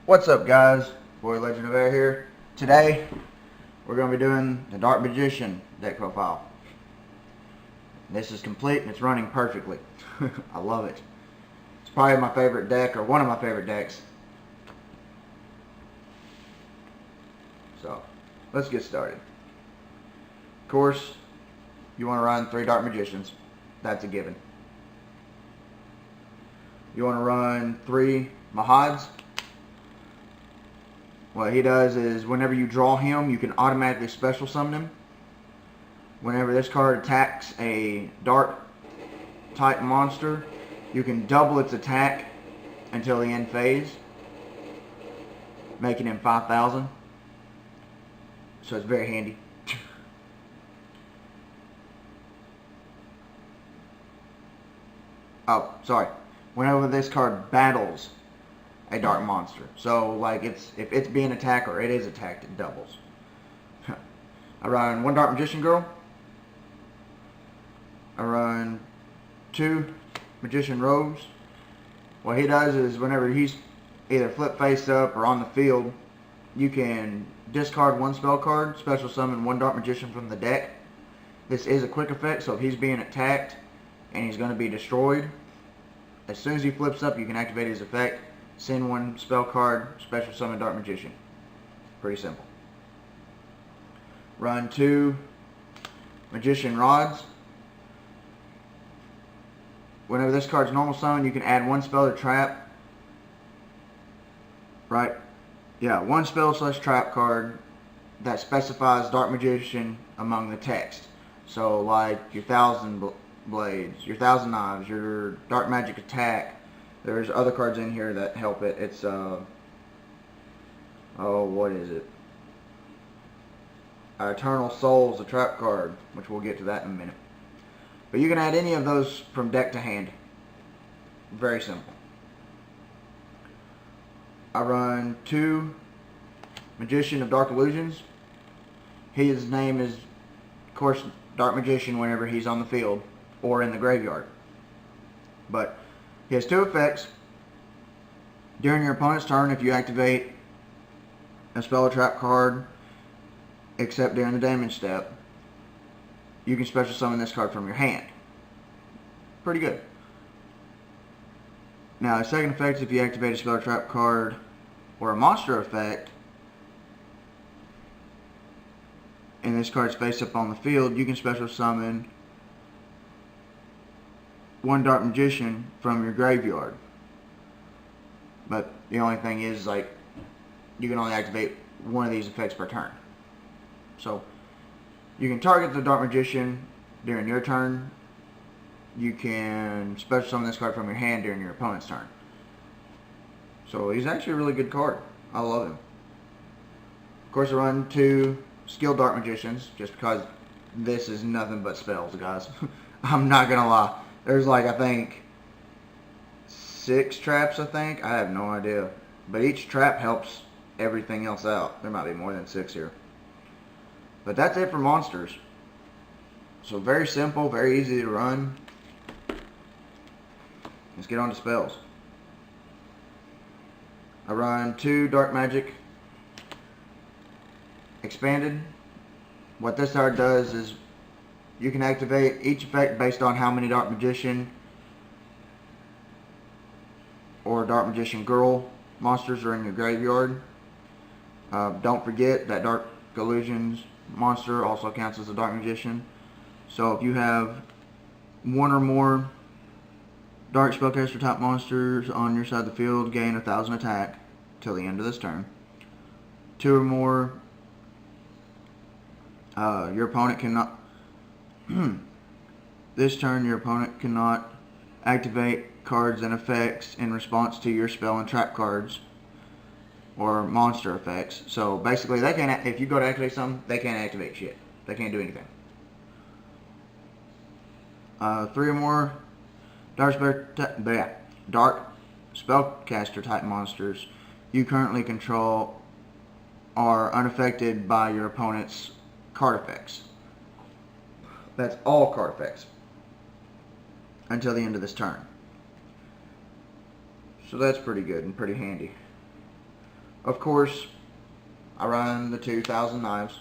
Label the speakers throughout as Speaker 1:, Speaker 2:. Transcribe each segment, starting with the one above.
Speaker 1: What's up, guys? Boy Legend of Air here. Today we're going to be doing the Dark Magician deck profile. This is complete and it's running perfectly. I love it. It's probably my favorite deck, or one of my favorite decks. So let's get started. Of course, you want to run 3 Dark Magicians. That's a given. You want to run 3 Mahads. What he does is whenever you draw him, you can automatically special summon him. Whenever this card attacks a dark type monster, you can double its attack until the end phase, making him 5,000. So it's very handy. Oh, sorry. Whenever this card battles a dark monster. So, like, if it's being attacked or it is attacked, it doubles. I run 1 Dark Magician Girl. I run 2 Magician Robes. What he does is whenever he's either flip face up or on the field, you can discard 1 spell card, special summon 1 Dark Magician from the deck. This is a quick effect, so if he's being attacked and he's going to be destroyed, as soon as he flips up, you can activate his effect. Send 1 spell card, special summon Dark Magician. Pretty simple. Run 2 Magician Rods. Whenever this card's normal summon, you can add 1 spell to trap. Right? Yeah, 1 spell / trap card that specifies Dark Magician among the text. So, like your 1,000 Blades, your 1,000 Knives, your Dark Magic Attack. There's other cards in here that help it. It's, oh, what is it? Eternal Soul's a trap card, which we'll get to that in a minute. But you can add any of those from deck to hand. Very simple. I run 2 Magician of Dark Illusions. His name is, of course, Dark Magician whenever he's on the field or in the graveyard. But he has 2 effects. During your opponent's turn, if you activate a spell or trap card, except during the damage step, you can special summon this card from your hand. Pretty good. Now, the second effect is if you activate a spell or trap card or a monster effect, and this card's face up on the field, you can special summon 1 Dark Magician from your graveyard. But the only thing is, like, you can only activate 1 of these effects per turn. So you can target the Dark Magician during your turn. You can special summon this card from your hand during your opponent's turn. So he's actually a really good card. I love him. Of course, I run 2 Skilled Dark Magicians just because this is nothing but spells, guys. I'm not gonna lie. There's, like, I think 6 traps, I think. I have no idea. But each trap helps everything else out. There might be more than 6 here. But that's it for monsters. So very simple, very easy to run. Let's get on to spells. I run 2 Dark Magic Expanded. What this card does is you can activate each effect based on how many Dark Magician or Dark Magician Girl monsters are in your graveyard. Don't forget that Dark Illusions monster also counts as a Dark Magician. So if you have 1 or more Dark Spellcaster type monsters on your side of the field, gain 1,000 attack till the end of this turn. 2 or more, your opponent cannot this turn your opponent cannot activate cards and effects in response to your spell and trap cards or monster effects. So basically, they can't. If you go to activate something, they can't activate shit. They can't do anything. 3 or more dark spellcaster type monsters you currently control are unaffected by your opponent's card effects. That's all card effects until the end of this turn. So that's pretty good and pretty handy. Of course, I run the 2,000 knives.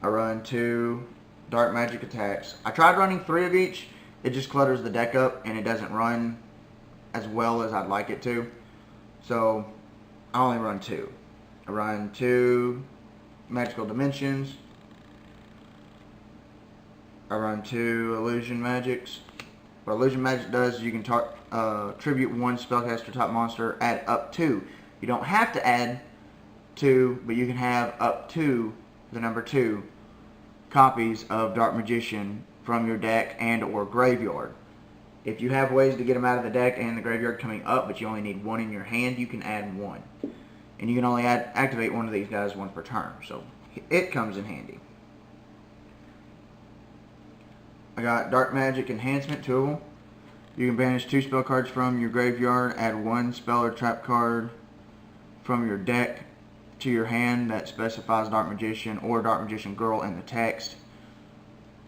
Speaker 1: I run 2 dark magic attacks. I tried running 3 of each. It just clutters the deck up and it doesn't run as well as I'd like it to. So I only run 2. I run 2 magical dimensions. I run 2 illusion magics. What illusion magic does is you can tribute 1 spellcaster type monster, add up to. You don't have to add 2, but you can have up to the number 2 copies of Dark Magician from your deck and or graveyard. If you have ways to get them out of the deck and the graveyard coming up, but you only need 1 in your hand, you can add 1. And you can only activate 1 of these guys once per turn, so it comes in handy. I got Dark Magic Enhancement, 2 of them. You can banish 2 spell cards from your graveyard, add 1 spell or trap card from your deck to your hand that specifies Dark Magician or Dark Magician Girl in the text.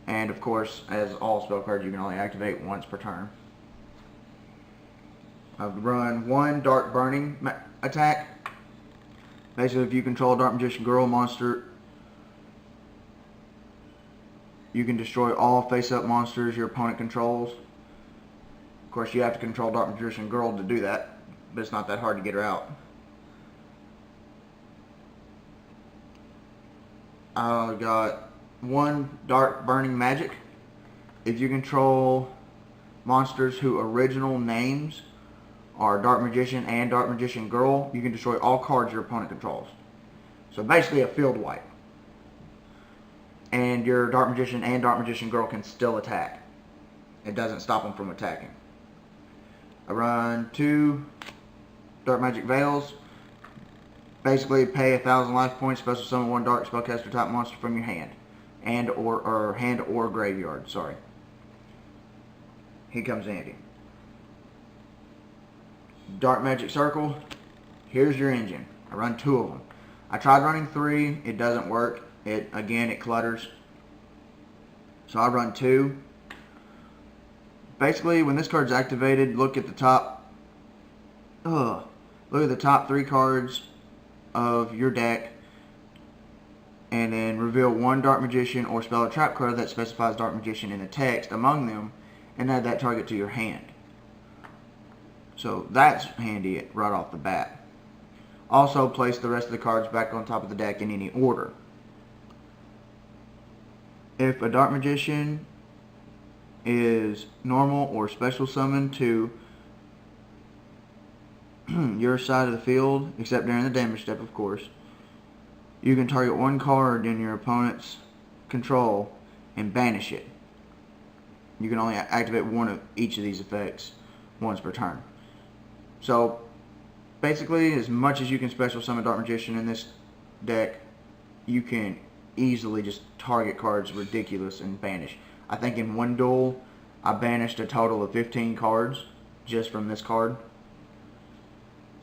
Speaker 1: And of course, as all spell cards, you can only activate once per turn. I've run 1 Dark Burning attack. Basically, if you control a Dark Magician Girl monster, you can destroy all face-up monsters your opponent controls. Of course, you have to control Dark Magician Girl to do that, but it's not that hard to get her out. I got 1 Dark Burning Magic. If you control monsters whose original names are Dark Magician and Dark Magician Girl, you can destroy all cards your opponent controls. So basically a field wipe. And your Dark Magician and Dark Magician Girl can still attack. It doesn't stop them from attacking. I run 2 Dark Magic Veils. Basically, pay 1,000 life points, special summon 1 Dark Spellcaster type monster from your hand. Hand or graveyard, sorry. He comes handy. Dark Magic Circle. Here's your engine. I run 2 of them. I tried running 3. It doesn't work. Again, it clutters. So I run 2. Basically, when this card's activated, look at the top. Look at the top 3 cards of your deck, and then reveal 1 Dark Magician or spell or trap card that specifies Dark Magician in the text among them, and add that target to your hand. So that's handy right off the bat. Also, place the rest of the cards back on top of the deck in any order. If a Dark Magician is normal or special summoned to your side of the field, except during the damage step, of course, you can target 1 card in your opponent's control and banish it. You can only activate 1 of each of these effects once per turn. So basically, as much as you can special summon Dark Magician in this deck, you can easily just target cards ridiculous and banish. I think in 1 duel, I banished a total of 15 cards just from this card.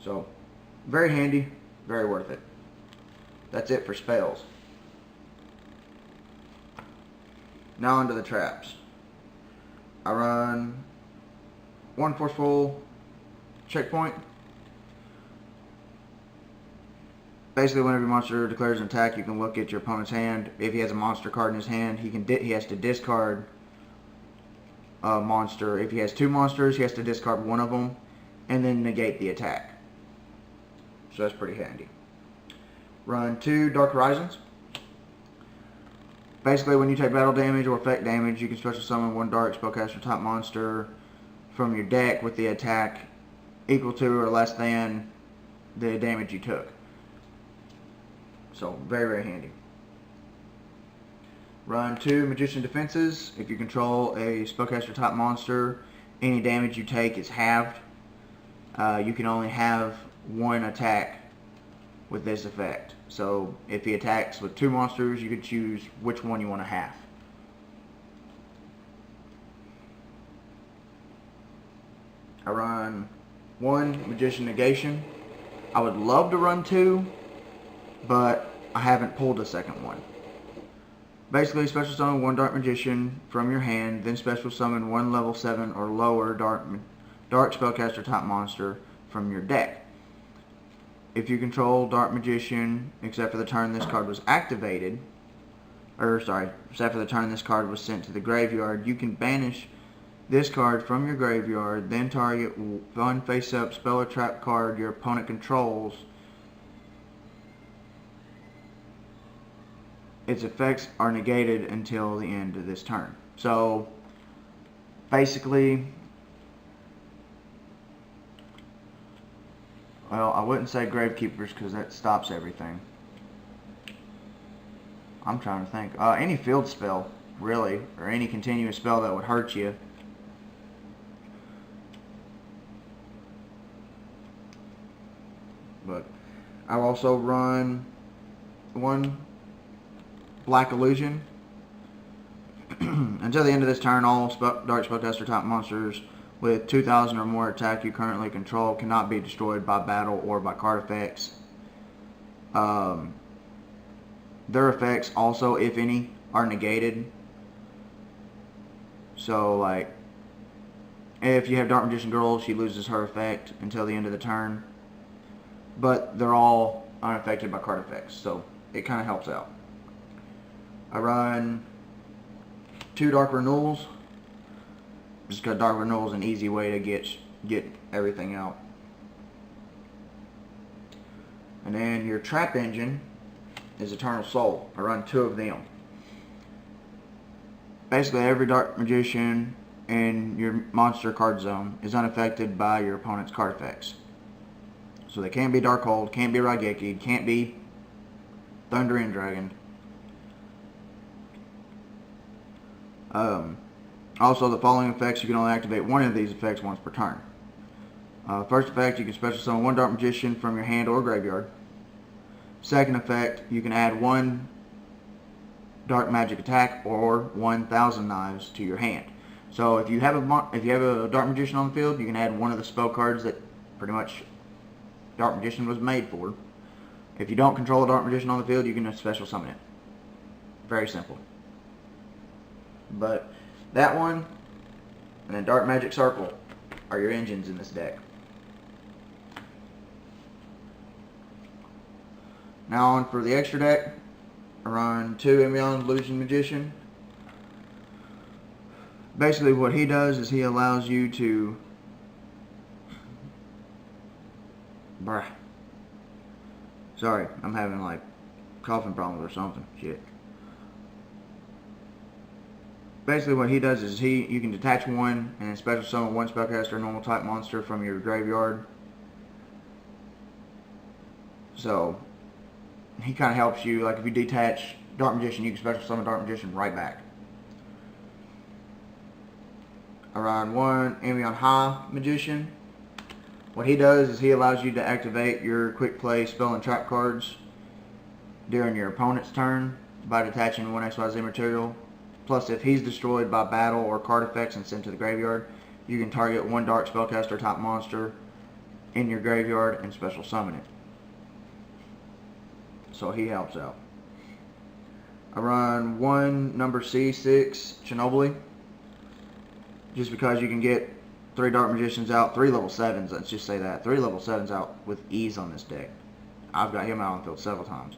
Speaker 1: So, very handy, very worth it. That's it for spells. Now onto the traps. I run 1 Forceful checkpoint. Basically, whenever your monster declares an attack, you can look at your opponent's hand. If he has a monster card in his hand, he has to discard a monster. If he has 2 monsters, he has to discard 1 of them and then negate the attack. So that's pretty handy. Run 2 Dark Horizons. Basically, when you take battle damage or effect damage, you can special summon 1 Dark Spellcaster type monster from your deck with the attack equal to or less than the damage you took. So, very, very handy. Run 2 Magician Defenses. If you control a Spellcaster type monster, any damage you take is halved. You can only have 1 attack with this effect. So, if he attacks with 2 monsters, you can choose which one you want to have. I run 1 Magician Negation. I would love to run 2, but I haven't pulled a second one. Basically, special summon 1 Dark Magician from your hand, then special summon 1 level 7 or lower Dark Spellcaster type monster from your deck. if you control Dark Magician, except for the turn this card was activated, except for the turn this card was sent to the graveyard, you can banish this card from your graveyard, then target one face-up spell or trap card your opponent controls. Its effects are negated until the end of this turn. So, basically, well, I wouldn't say Gravekeepers because that stops everything. I'm trying to think. Any field spell, really, or any continuous spell that would hurt you. But I'll also run one Black Illusion. Until the end of this turn, all Dark Spellcaster type monsters with 2,000 or more attack you currently control cannot be destroyed by battle or by card effects. Their effects also, if any, are negated. So, like, if you have Dark Magician Girl, she loses her effect until the end of the turn. But they're all unaffected by card effects, so it kind of helps out. I run 2 Dark Renewals, just because Dark Renewal is an easy way to get everything out. And then your trap engine is Eternal Soul. I run 2 of them. Basically, every Dark Magician in your monster card zone is unaffected by your opponent's card effects. So they can't be Darkhold, can't be Raigeki, can't be Thundering Dragon. Also, the following effects, you can only activate one of these effects once per turn. First effect, you can special summon 1 Dark Magician from your hand or graveyard. Second effect, you can add 1 Dark Magic attack or 1,000 knives to your hand. So if you have a Dark Magician on the field, you can add one of the spell cards that pretty much Dark Magician was made for. If you don't control a Dark Magician on the field, you can special summon it. Very simple. But that one and then Dark Magic Circle are your engines in this deck. Now on for the extra deck, I run 2 Ebon Illusion Magician. Basically what he does is he allows you to Sorry, I'm having like coughing problems or something. Shit. Basically what he does is you can detach 1 and then special summon 1 spellcaster normal type monster from your graveyard. So he kind of helps you, like if you detach Dark Magician, you can special summon Dark Magician right back. I run 1 Ebon High Magician. What he does is he allows you to activate your quick play spell and trap cards during your opponent's turn by detaching 1 XYZ material. Plus, if he's destroyed by battle or card effects and sent to the graveyard, you can target 1 Dark Spellcaster type monster in your graveyard and special summon it. So he helps out. I run 1 number C6 Chronomaly, just because you can get 3 Dark Magicians out, 3 level 7s, let's just say that. 3 level 7s out with ease on this deck. I've got him out on the field several times.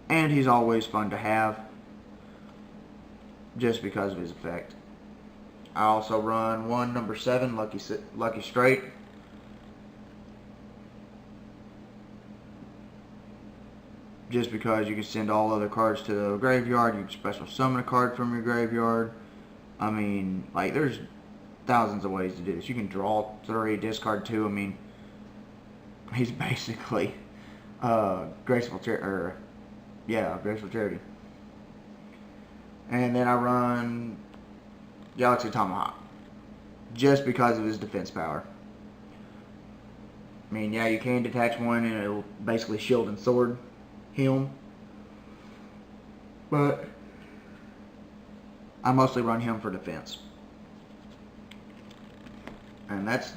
Speaker 1: And he's always fun to have, just because of his effect. I also run 1 number 7 Lucky Straight. Just because you can send all other cards to the graveyard, you can special summon a card from your graveyard. I mean, like, there's thousands of ways to do this. You can draw 3, discard 2. I mean, he's basically Graceful Charity. And then I run Galaxy Tomahawk, just because of his defense power. I mean, yeah, you can detach 1 and it'll basically shield and sword him, but I mostly run him for defense. And that's the